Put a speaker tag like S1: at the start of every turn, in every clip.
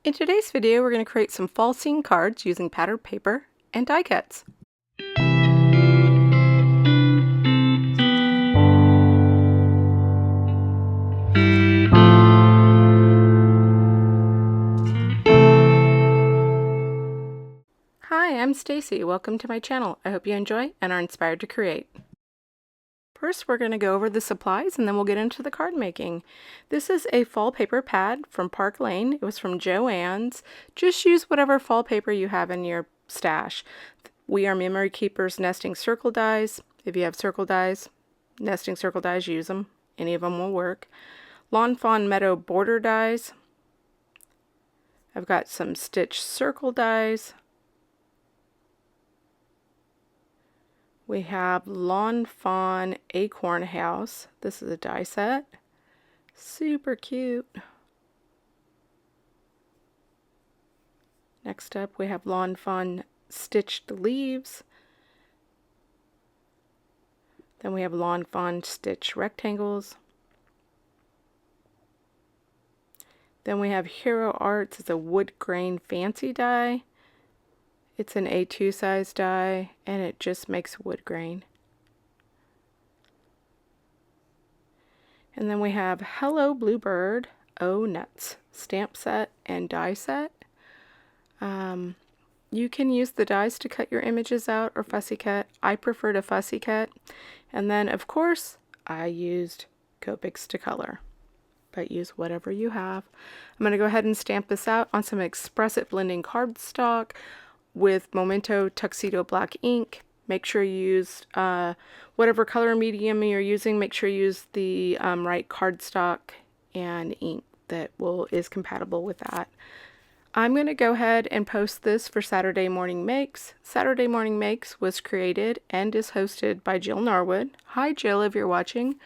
S1: In today's video, we're going to create some fall scene cards using patterned paper and die cuts. Hi, I'm Stacy. Welcome to my channel. I hope you enjoy and are inspired to create. First, we're going to go over the supplies and then we'll get into the card making. This is a fall paper pad from Park Lane. It was from Joann's. Just use whatever fall paper you have in your stash. We are Memory Keepers nesting circle dies. If you have circle dies, nesting circle dies, use them. Any of them will work. Lawn Fawn Meadow border dies. I've got some stitch circle dies. We have Lawn Fawn Acorn House. This is a die set. Super cute. Next up we have Lawn Fawn Stitched Leaves. Then we have Lawn Fawn Stitch Rectangles. Then we have Hero Arts. It's a wood grain fancy die. It's an A2 size die, and it just makes wood grain. And then we have Hello Bluebird, Oh Nuts, stamp set and die set. You can use the dies to cut your images out or fussy cut. I prefer to fussy cut. And then, of course, I used Copics to color. But use whatever you have. I'm going to go ahead and stamp this out on some Express-It blending cardstock with Memento Tuxedo black ink. Make sure you use whatever color medium you're using. Make sure you use the right cardstock and ink that is compatible with that. I'm going to go ahead and post this for Saturday Morning Makes. Saturday Morning Makes was created and is hosted by Jill Norwood. Hi Jill, if you're watching.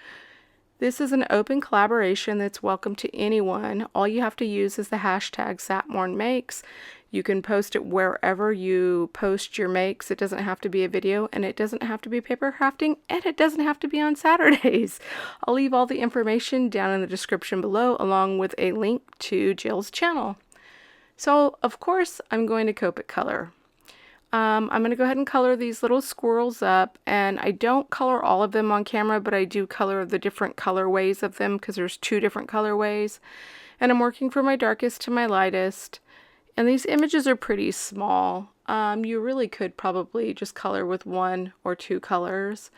S1: This is an open collaboration that's welcome to anyone. All you have to use is the hashtag satmornmakes. You can post it wherever you post your makes. It doesn't have to be a video, and it doesn't have to be paper crafting, and it doesn't have to be on Saturdays. I'll leave all the information down in the description below, along with a link to Jill's channel. So, of course, I'm going to Copic color. I'm going to go ahead and color these little squirrels up, and I don't color all of them on camera, but I do color the different colorways of them because there's 2 different colorways. And I'm working from my darkest to my lightest. And these images are pretty small. You really could probably just color with 1 or 2 colors,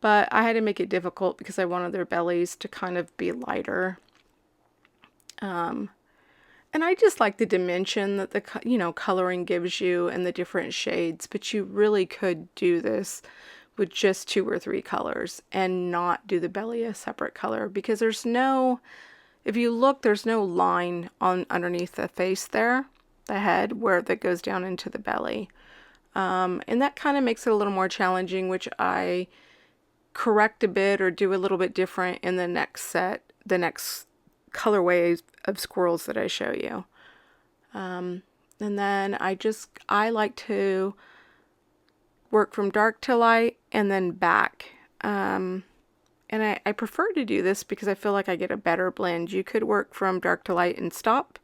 S1: but I had to make it difficult because I wanted their bellies to kind of be lighter. And I just like the dimension that the coloring gives you and the different shades, but you really could do this with just 2 or 3 colors and not do the belly a separate color, because there's no, if you look, there's no line on underneath the face there, the head, where that goes down into the belly. And that kind of makes it a little more challenging, which I correct a bit or do a little bit different in the next set, the next colorways of squirrels that I show you. And then I like to work from dark to light and then back. And I prefer to do this because I feel like I get a better blend. You could work from dark to light and stop,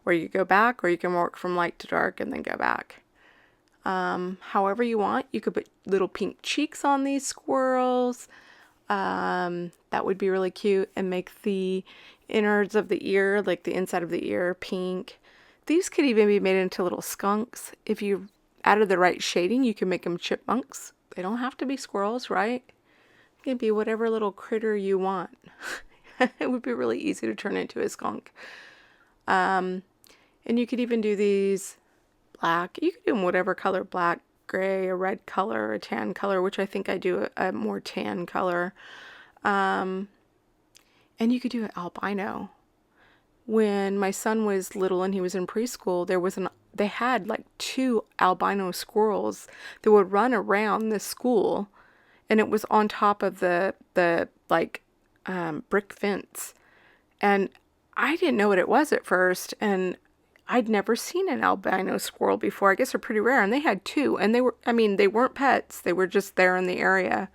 S1: or you go back, or you can work from light to dark and then go back. However you want. You could put little pink cheeks on these squirrels. That would be really cute, and make the innards of the ear, like the inside of the ear, pink. These could even be made into little skunks. If you added the right shading, you can make them chipmunks. They don't have to be squirrels, right? It can be whatever little critter you want. It would be really easy to turn into a skunk. And you could even do these black. You could do them whatever color, black, gray, a red color, a tan color, which I think I do a more tan color. And you could do it albino. When my son was little and he was in preschool, they had like 2 albino squirrels that would run around the school, and it was on top of the brick fence. And I didn't know what it was at first, and I'd never seen an albino squirrel before. I guess they're pretty rare, and they had 2, and they weren't pets. They were just there in the area.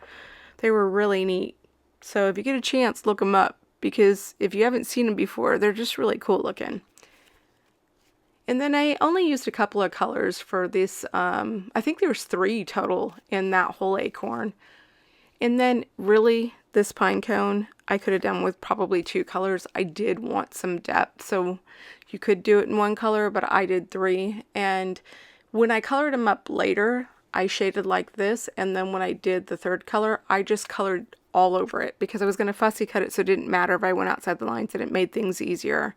S1: They were really neat. So if you get a chance, look them up, because if you haven't seen them before, they're just really cool looking. And then I only used a couple of colors for this. I think there was 3 total in that whole acorn. And then really this pine cone, I could have done with probably 2 colors. I did want some depth, so you could do it in 1 color, but I did 3. And when I colored them up later, I shaded like this. And then when I did the 3rd color, I just colored all over it because I was going to fussy cut it, so it didn't matter if I went outside the lines, and it made things easier.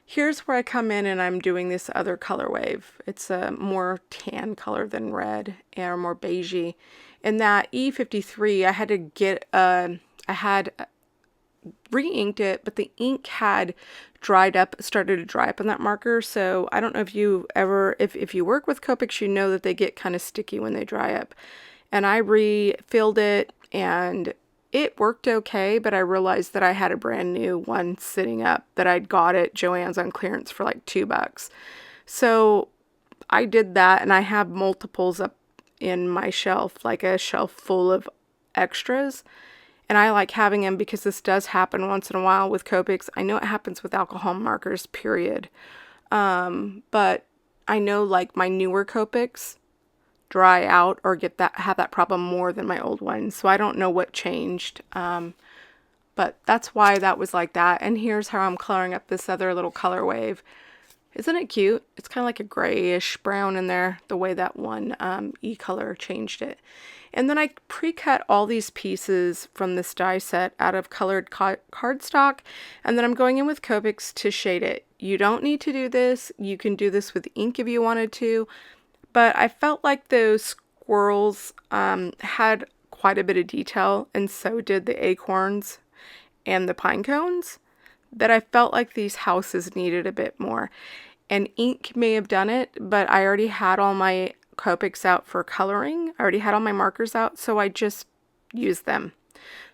S1: Here's where I come in and I'm doing this other color wave. It's a more tan color than red, or more beigey. In that E53, I had to get I had re-inked it, but the ink had dried up, started to dry up on that marker. So I don't know if you ever, if you work with Copics, you know that they get kind of sticky when they dry up. And I refilled it, and it worked okay, but I realized that I had a brand new one sitting up that I'd got at Joann's on clearance for like $2. So I did that, and I have multiples up in my shelf, like a shelf full of extras. And I like having them because this does happen once in a while with Copics. I know it happens with alcohol markers, period. But I know like my newer Copics dry out or have that problem more than my old ones. So I don't know what changed. But that's why that was like that. And here's how I'm coloring up this other little color wave. Isn't it cute? It's kind of like a grayish brown in there, the way that one e-color changed it. And then I pre-cut all these pieces from this die set out of colored cardstock, and then I'm going in with Copics to shade it. You don't need to do this. You can do this with ink if you wanted to, but I felt like those squirrels had quite a bit of detail, and so did the acorns and the pine cones, that I felt like these houses needed a bit more. And ink may have done it, but I already had all my Copics out for coloring. I already had all my markers out, so I just used them.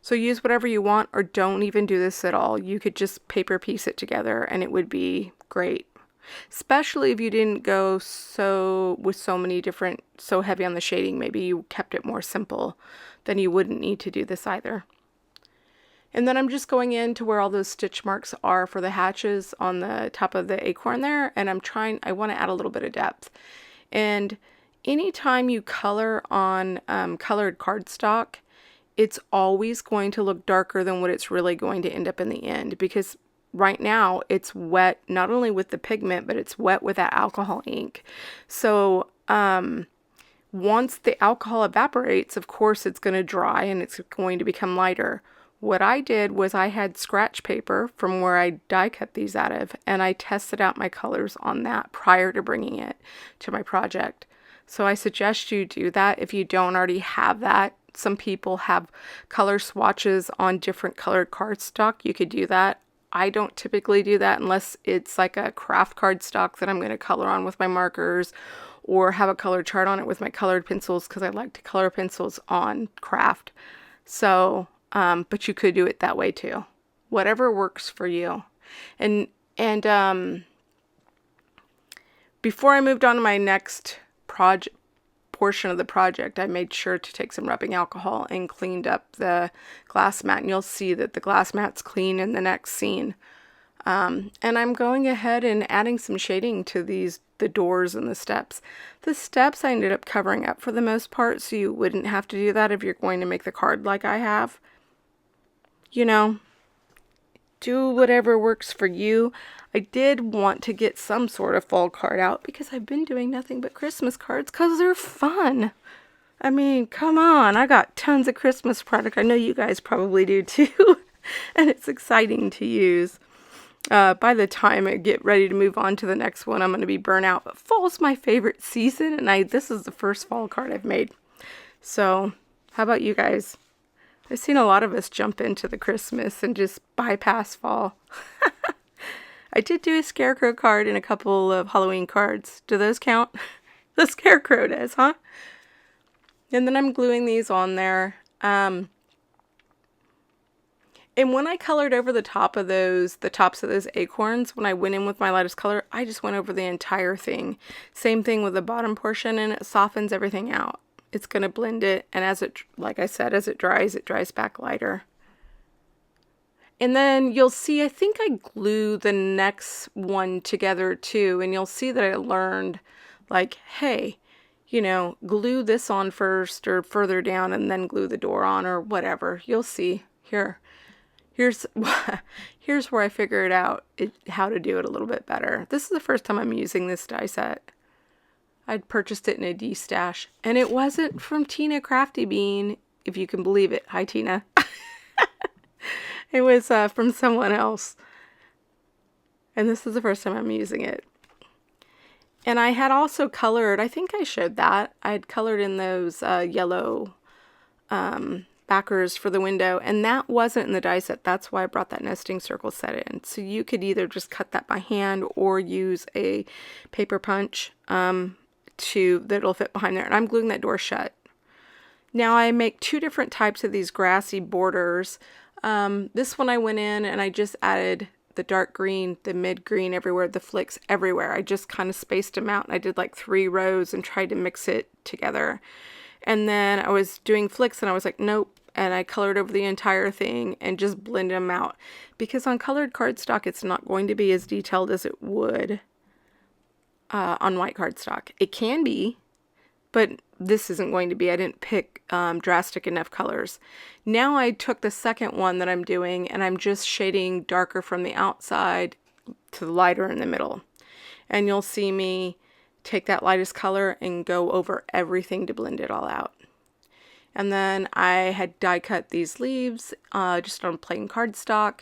S1: So use whatever you want, or don't even do this at all. You could just paper piece it together and it would be great. Especially if you didn't go so heavy on the shading. Maybe you kept it more simple, then you wouldn't need to do this either. And then I'm just going in to where all those stitch marks are for the hatches on the top of the acorn there, and I want to add a little bit of depth. And anytime you color on colored cardstock, it's always going to look darker than what it's really going to end up in the end, because right now it's wet not only with the pigment, but it's wet with that alcohol ink. So once the alcohol evaporates, of course it's going to dry and it's going to become lighter. What I did was I had scratch paper from where I die cut these out of, and I tested out my colors on that prior to bringing it to my project. So I suggest you do that if you don't already have that. Some people have color swatches on different colored cardstock. You could do that. I don't typically do that unless it's like a craft cardstock that I'm going to color on with my markers, or have a color chart on it with my colored pencils, because I like to color pencils on craft. So but you could do it that way too. Whatever works for you. And before I moved on to my next portion of the project, I made sure to take some rubbing alcohol and cleaned up the glass mat. And you'll see that the glass mat's clean in the next scene. And I'm going ahead and adding some shading to the doors and the steps. The steps I ended up covering up for the most part, so you wouldn't have to do that if you're going to make the card like I have. You know, do whatever works for you. I did want to get some sort of fall card out because I've been doing nothing but Christmas cards because they're fun. I mean, come on. I got tons of Christmas product. I know you guys probably do too. And it's exciting to use. By the time I get ready to move on to the next one, I'm going to be burnt out. But fall's my favorite season, and this is the first fall card I've made. So, how about you guys? I've seen a lot of us jump into the Christmas and just bypass fall. I did do a scarecrow card and a couple of Halloween cards. Do those count? The scarecrow does, huh? And then I'm gluing these on there. And when I colored over the tops of those acorns, when I went in with my lightest color, I just went over the entire thing. Same thing with the bottom portion, and it softens everything out. It's going to blend it, and like I said, as it dries back lighter. And then you'll see, I think I glue the next one together too, and you'll see that I learned, like, hey, you know, glue this on first or further down and then glue the door on or whatever. You'll see. Here's here's where I figured out how to do it a little bit better. This is the first time I'm using this die set. I'd purchased it in a D-stash, and it wasn't from Tina Crafty Bean, if you can believe it. Hi, Tina. It was from someone else, and this is the first time I'm using it. And I had also colored, I think I showed that, I had colored in those yellow backers for the window, and that wasn't in the die set. That's why I brought that nesting circle set in. So you could either just cut that by hand or use a paper punch that'll fit behind there. And I'm gluing that door shut. Now I make two different types of these grassy borders. This one I went in and I just added the dark green, the mid green everywhere, the flicks everywhere. I just kind of spaced them out, and I did like 3 rows and tried to mix it together. And then I was doing flicks and I was like, nope. And I colored over the entire thing and just blended them out. Because on colored cardstock, it's not going to be as detailed as it would on white cardstock. It can be, but this isn't going to be. I didn't pick drastic enough colors. Now I took the second one that I'm doing and I'm just shading darker from the outside to the lighter in the middle. And you'll see me take that lightest color and go over everything to blend it all out. And then I had die cut these leaves just on plain cardstock,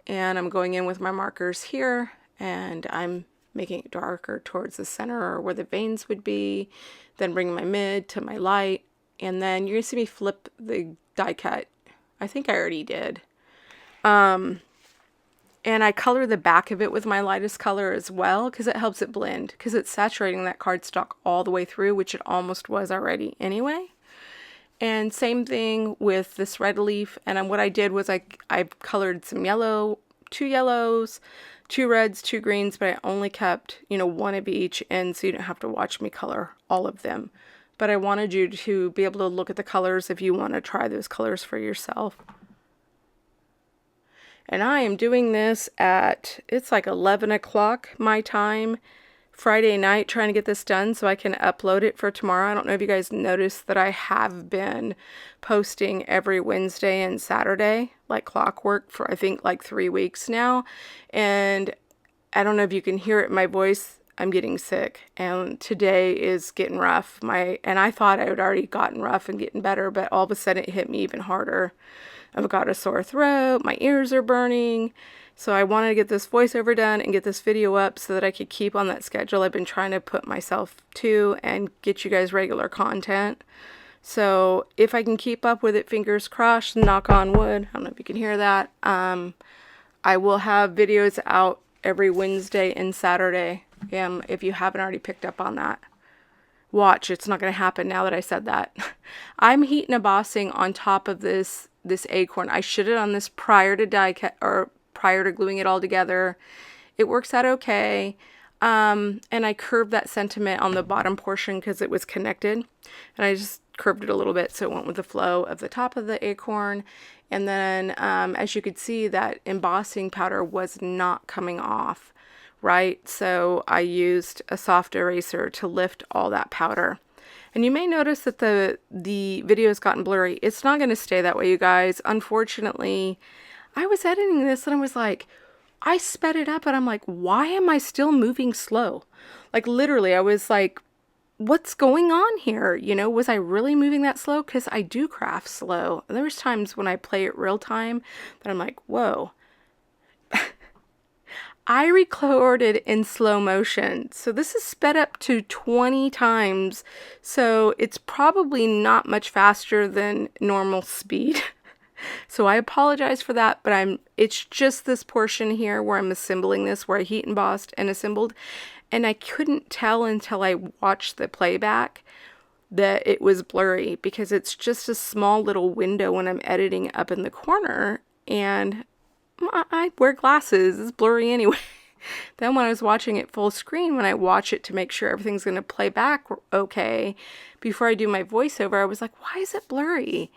S1: and I'm going in with my markers here and I'm making it darker towards the center or where the veins would be, then bringing my mid to my light, and then you're gonna see me flip the die cut. I think I already did. And I color the back of it with my lightest color as well, because it helps it blend, because it's saturating that cardstock all the way through, which it almost was already anyway. And same thing with this red leaf. And what I did was I colored some yellow, 2 yellows, 2 reds, 2 greens, but I only kept, you know, 1 of each, and so you don't have to watch me color all of them. But I wanted you to be able to look at the colors if you want to try those colors for yourself. And I am doing this at, it's like 11 o'clock my time, Friday night, trying to get this done so I can upload it for tomorrow. I don't know if you guys noticed that I have been posting every Wednesday and Saturday, like clockwork, for I think like 3 weeks now. And I don't know if you can hear it in my voice. I'm getting sick, and today is getting rough. And I thought I had already gotten rough and getting better, but all of a sudden it hit me even harder. I've got a sore throat, my ears are burning, so I wanted to get this voiceover done and get this video up so that I could keep on that schedule I've been trying to put myself to and get you guys regular content. So if I can keep up with it, fingers crossed, knock on wood, I don't know if you can hear that, I will have videos out every Wednesday and Saturday, if you haven't already picked up on that. Watch, it's not going to happen now that I said that. I'm heat and embossing on top of this acorn. I should have done this prior to die cut, or prior to gluing it all together. It works out okay. And I curved that sentiment on the bottom portion because it was connected. And I just curved it a little bit so it went with the flow of the top of the acorn. And then as you could see, that embossing powder was not coming off, right? So I used a soft eraser to lift all that powder. And you may notice that the video has gotten blurry. It's not going to stay that way, you guys. Unfortunately, I was editing this and I was like, I sped it up and I'm like, why am I still moving slow? Like literally, I was like, what's going on here? You know, was I really moving that slow? Because I do craft slow. And there was times when I play it real time that I'm like, whoa. I recorded in slow motion, so this is sped up to 20 times, so it's probably not much faster than normal speed. So I apologize for that, but it's just this portion here where I'm assembling this, where I heat embossed and assembled, and I couldn't tell until I watched the playback that it was blurry, because it's just a small little window when I'm editing up in the corner, and I wear glasses, it's blurry anyway. Then when I was watching it full screen, when I watch it to make sure everything's going to play back okay, before I do my voiceover, I was like, why is it blurry?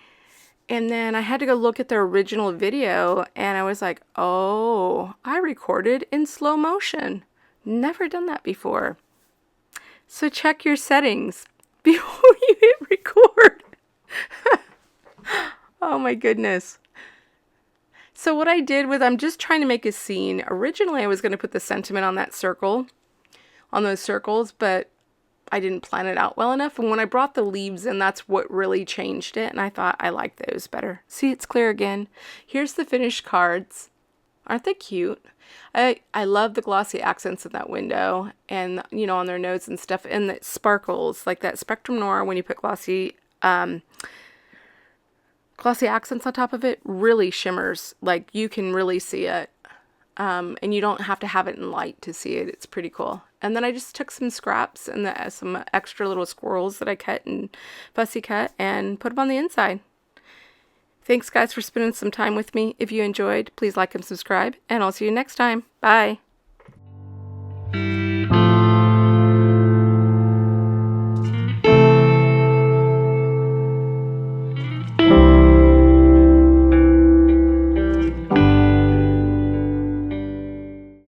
S1: And then I had to go look at the original video and I was like, oh, I recorded in slow motion. Never done that before. So check your settings before you hit record. Oh my goodness. So what I did was I'm just trying to make a scene. Originally I was going to put the sentiment on that circle, on those circles, but I didn't plan it out well enough. And when I brought the leaves in, that's what really changed it. And I thought I like those better. See, it's clear again. Here's the finished cards. Aren't they cute? I love the glossy accents in that window and, you know, on their nose and stuff. And the sparkles, like that Spectrum Noir, when you put glossy accents on top of it, really shimmers. Like you can really see it. And you don't have to have it in light to see it. It's pretty cool. And then I just took some scraps and some extra little squirrels that I cut and fussy cut and put them on the inside. Thanks guys for spending some time with me. If you enjoyed, please like and subscribe, and I'll see you next time. Bye.